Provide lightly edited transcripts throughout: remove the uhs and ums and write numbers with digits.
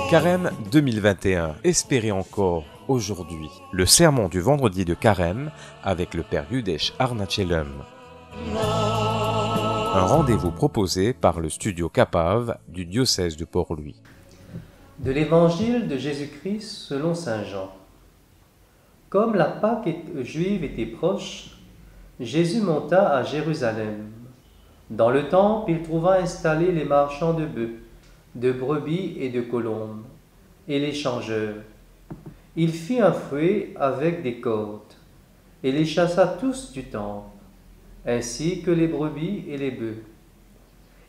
Carême 2021, espérez encore aujourd'hui le sermon du vendredi de Carême avec le Père Yudesh Arnachelem. Un rendez-vous proposé par le studio Capave du diocèse de Port-Louis. De l'Évangile de Jésus-Christ selon saint Jean. Comme la Pâque juive était proche, Jésus monta à Jérusalem. Dans le temple, il trouva installés les marchands de bœufs, de brebis et de colombes, et les changeurs. Il fit un fouet avec des cordes, et les chassa tous du temple, ainsi que les brebis et les bœufs.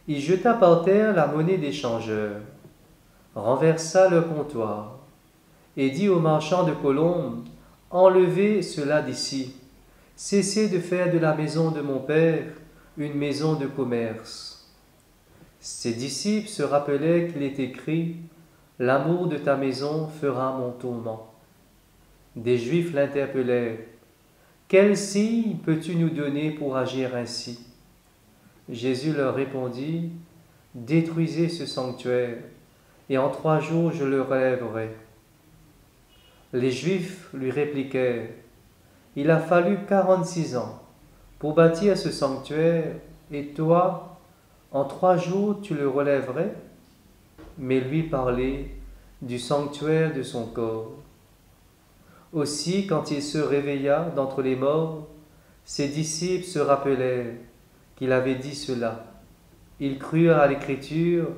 Il jeta par terre la monnaie des changeurs, renversa le comptoir, et dit aux marchands de colombes, « Enlevez cela d'ici, cessez de faire de la maison de mon Père une maison de commerce. » Ses disciples se rappelaient qu'il est écrit, « L'amour de ta maison fera mon tourment. » Des Juifs l'interpellèrent, « Quel signe peux-tu nous donner pour agir ainsi ?» Jésus leur répondit, « Détruisez ce sanctuaire, et en 3 jours je le relèverai. » Les Juifs lui répliquèrent, « Il a fallu 46 ans pour bâtir ce sanctuaire, et toi, en 3 jours tu le relèverais ?» Mais lui parlait du sanctuaire de son corps. Aussi, quand il se réveilla d'entre les morts, ses disciples se rappelèrent qu'il avait dit cela. Ils crurent à l'Écriture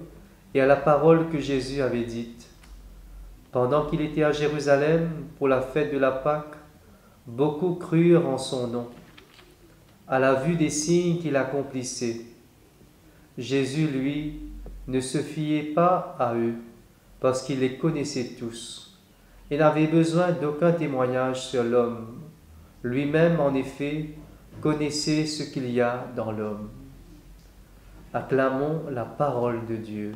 et à la parole que Jésus avait dite. Pendant qu'il était à Jérusalem pour la fête de la Pâque, beaucoup crurent en son nom, à la vue des signes qu'il accomplissait. Jésus, lui, ne se fiait pas à eux, parce qu'il les connaissait tous, et n'avait besoin d'aucun témoignage sur l'homme. Lui-même, en effet, connaissait ce qu'il y a dans l'homme. Acclamons la parole de Dieu.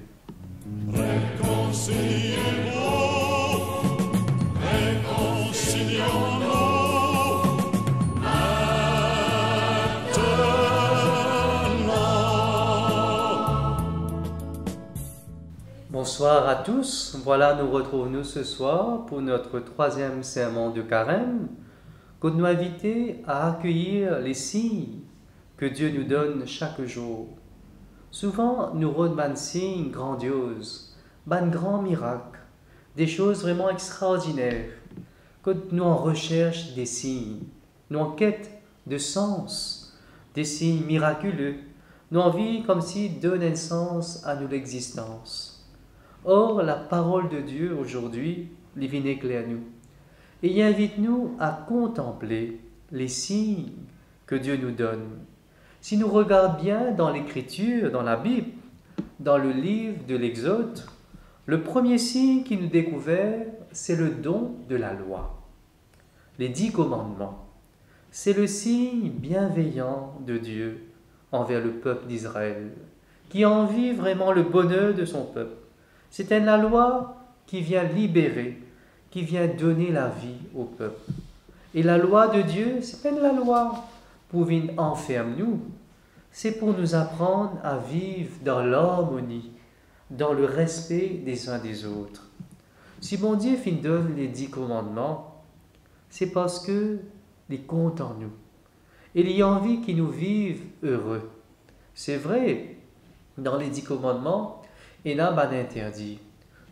Bonsoir à tous, voilà nous retrouvons ce soir pour notre 3e sermon de Carême, que nous invitons à accueillir les signes que Dieu nous donne chaque jour. Souvent nous redemandons des signes grandioses, des grands miracles, des choses vraiment extraordinaires, que nous en recherche des signes, nous en quête de sens, des signes miraculeux, nous envie comme si donner un sens à notre existence. Or, la parole de Dieu aujourd'hui, les vient éclaire nous, et il invite-nous à contempler les signes que Dieu nous donne. Si nous regardons bien dans l'Écriture, dans la Bible, dans le livre de l'Exode, le premier signe qui nous découvert, c'est le don de la loi, les 10 commandements. C'est le signe bienveillant de Dieu envers le peuple d'Israël, qui envie vraiment le bonheur de son peuple. C'est la loi qui vient libérer, qui vient donner la vie au peuple. Et la loi de Dieu, c'est pas la loi pour venir enfermer nous, c'est pour nous apprendre à vivre dans l'harmonie, dans le respect des uns des autres. Si bon Dieu nous donne les 10 commandements, c'est parce que il compte en nous. Et il a envie qu'ils nous vivent heureux. C'est vrai, dans les 10 commandements, il y a un interdit.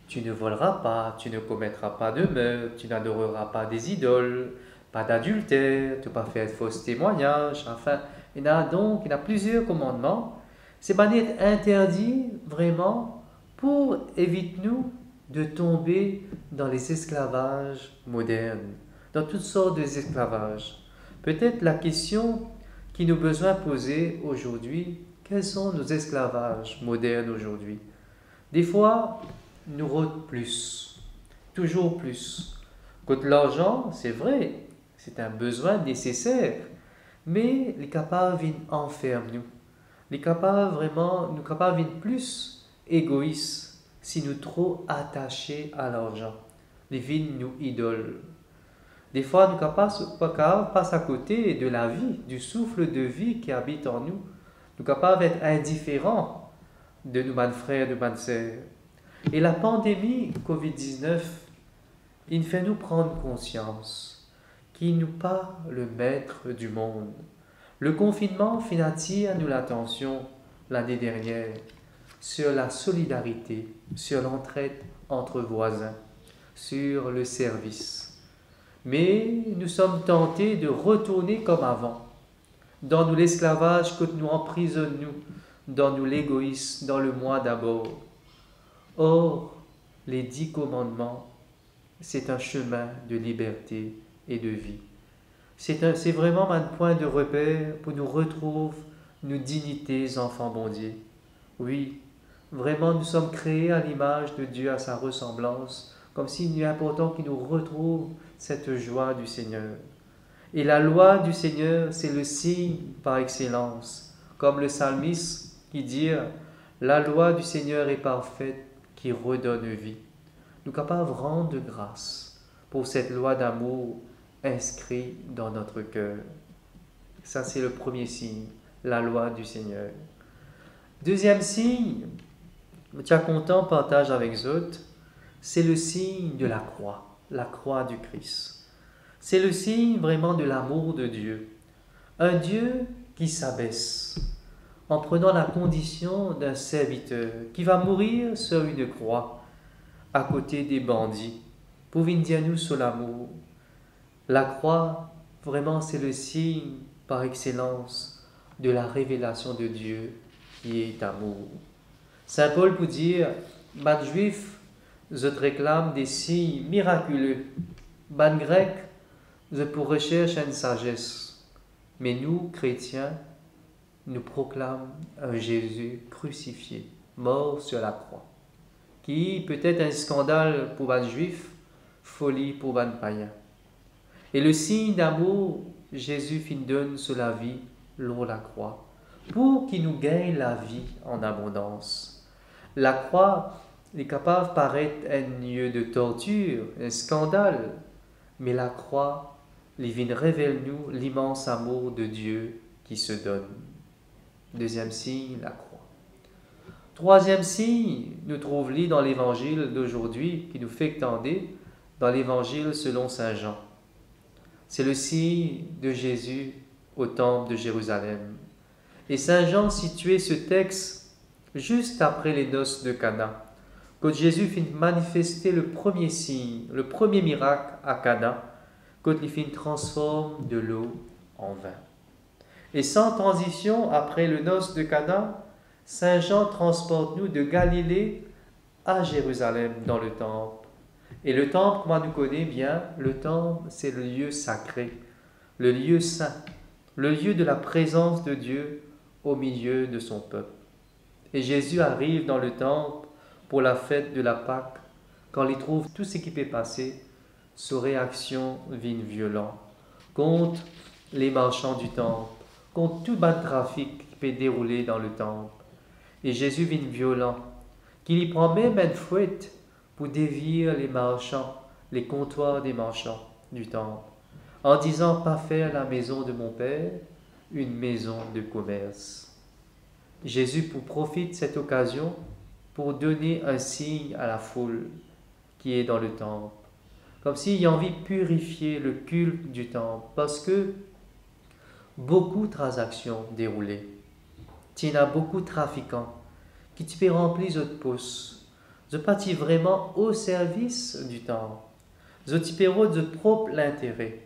Tu ne voleras pas, tu ne commettras pas de meurtre, tu n'adoreras pas des idoles, pas d'adultère, tu ne pas faire de faux témoignages. Enfin, il y a plusieurs commandements. C'est interdit vraiment pour éviter nous de tomber dans les esclavages modernes, dans toutes sortes d'esclavages. Peut-être la question qui nous besoin poser aujourd'hui, quels sont nos esclavages modernes aujourd'hui? Des fois, nous rôdons plus, toujours plus. Quand l'argent, c'est vrai, c'est un besoin nécessaire, mais les capables viennent enfermer nous. Les capables vraiment, nous capables viennent plus égoïstes si nous trop attachés à l'argent. Les vignes nous idolent. Des fois, nous passons à côté de la vie, du souffle de vie qui habite en nous. Nous sommes capables d'être indifférents de nos bonnes frères, de nos bonnes sœurs. Et la pandémie Covid-19, il fait nous prendre conscience qu'il n'est pas le maître du monde. Le confinement fait attirer nous l'attention l'année dernière sur la solidarité, sur l'entraide entre voisins, sur le service. Mais nous sommes tentés de retourner comme avant, dans nous l'esclavage que nous emprisonnons, dans nous l'égoïsme, dans le moi d'abord. Or, les 10 commandements, c'est un chemin de liberté et de vie. C'est vraiment un point de repère pour nous retrouver nos dignités, enfants bon Dieu. Oui, vraiment, nous sommes créés à l'image de Dieu, à sa ressemblance, comme s'il est important qu'il nous retrouve cette joie du Seigneur. Et la loi du Seigneur, c'est le signe par excellence, comme le psalmiste qui dit « La loi du Seigneur est parfaite, qui redonne vie ». Nous sommes capables de rendre grâce pour cette loi d'amour inscrite dans notre cœur. Ça, c'est le premier signe, la loi du Seigneur. Deuxième signe, tiens content, partage avec les autres, c'est le signe de la croix du Christ. C'est le signe vraiment de l'amour de Dieu. Un Dieu qui s'abaisse en prenant la condition d'un serviteur qui va mourir sur une croix à côté des bandits pour venir nous sur l'amour. La croix, vraiment, c'est le signe par excellence de la révélation de Dieu qui est amour. Saint Paul peut dire, ban juif, je te réclame des signes miraculeux. Ban grec, je pour recherche une sagesse. Mais nous, chrétiens, nous proclamons un Jésus crucifié, mort sur la croix, qui peut être un scandale pour ban juif, folie pour ban païen. Et le signe d'amour, Jésus fin donne sur la vie, l'on la croix, pour qu'il nous gagne la vie en abondance. La croix est capable de paraître un lieu de torture, un scandale, mais la croix, les révèle-nous l'immense amour de Dieu qui se donne. Deuxième signe, la croix. Troisième signe, nous trouvons dans l'évangile d'aujourd'hui, qui nous fait tendre, dans l'évangile selon Saint Jean. C'est le signe de Jésus au temple de Jérusalem. Et Saint Jean situait ce texte juste après les noces de Cana, quand Jésus finit de manifester le premier signe, le premier miracle à Cana, quand il finit transforme de l'eau en vin. Et sans transition, après le noces de Cana, Saint Jean transporte nous de Galilée à Jérusalem dans le temple. Et le temple, comment nous connaît bien, le temple, c'est le lieu sacré, le lieu saint, le lieu de la présence de Dieu au milieu de son peuple. Et Jésus arrive dans le temple pour la fête de la Pâque. Quand il trouve tout ce qui peut passer, sa réaction vient violente contre les marchands du temple, contre tout bas de trafic qui peut dérouler dans le temple. Et Jésus vient violent, qu'il y prend même une fouette pour dévier les marchands, les comptoirs des marchands du temple, en disant « Pas faire la maison de mon Père une maison de commerce ». Jésus profite de cette occasion pour donner un signe à la foule qui est dans le temple, comme s'il a envie de purifier le culte du temple, parce que beaucoup de transactions déroulées, il y a beaucoup de trafiquants qui te remplir votre pouce. Je partis vraiment au service du temple. Je t'y de propre intérêt.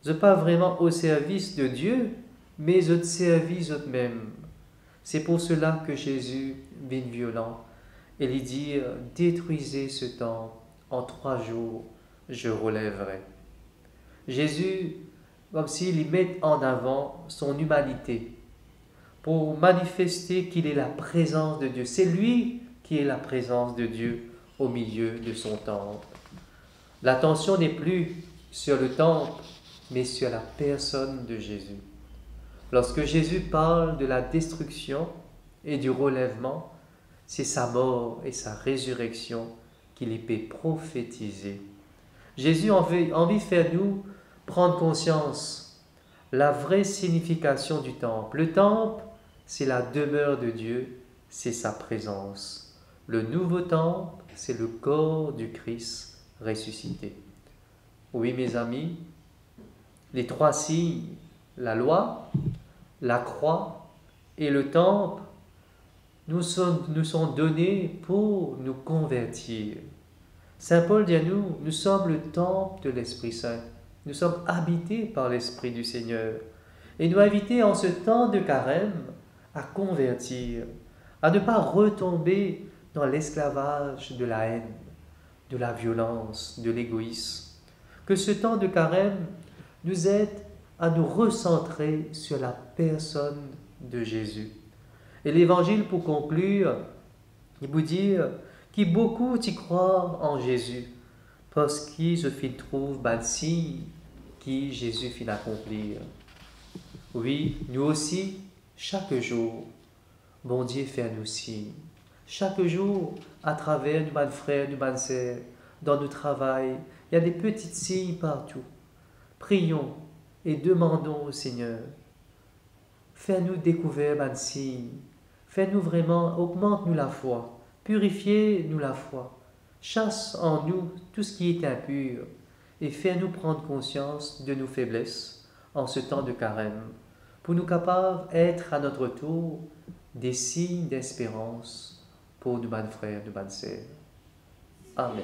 Je pas vraiment au service de Dieu, mais je te servis eux-mêmes. C'est pour cela que Jésus vient violent et lui dit « Détruisez ce temple, en 3 jours, je relèverai. » Jésus, comme s'il y met en avant son humanité, pour manifester qu'il est la présence de Dieu. C'est lui qui est la présence de Dieu au milieu de son temple. L'attention n'est plus sur le temple, mais sur la personne de Jésus. Lorsque Jésus parle de la destruction et du relèvement, c'est sa mort et sa résurrection qu'il peut prophétiser. Jésus a envie de faire nous prendre conscience la vraie signification du temple. Le temple, c'est la demeure de Dieu c'est sa présence. Le nouveau temple, c'est le corps du Christ ressuscité. Oui, mes amis, les trois signes, la loi, la croix et le temple, nous sont donnés pour nous convertir. Saint Paul dit à nous, nous sommes le temple de l'Esprit Saint. Nous sommes habités par l'Esprit du Seigneur. Et nous inviter en ce temps de carême à convertir, à ne pas retomber dans l'esclavage de la haine, de la violence, de l'égoïsme. Que ce temps de carême nous aide à nous recentrer sur la personne de Jésus. Et l'Évangile, pour conclure, il vous dit que beaucoup y croient en Jésus, parce qu'ils se fit trouve le signe qui Jésus fit accomplir. Oui, nous aussi, chaque jour, bon Dieu fait nous signe. Chaque jour, à travers nos frères, nos sœurs, dans nos travail, il y a des petits signes partout. Prions et demandons au Seigneur, fais-nous découvrir un signe, fais-nous vraiment, augmente-nous la foi, purifiez-nous la foi, chasse en nous tout ce qui est impur et fais-nous prendre conscience de nos faiblesses en ce temps de carême, pour nous capables d'être à notre tour des signes d'espérance pour nos bonnes frères, nos bonnes sœurs. Amen.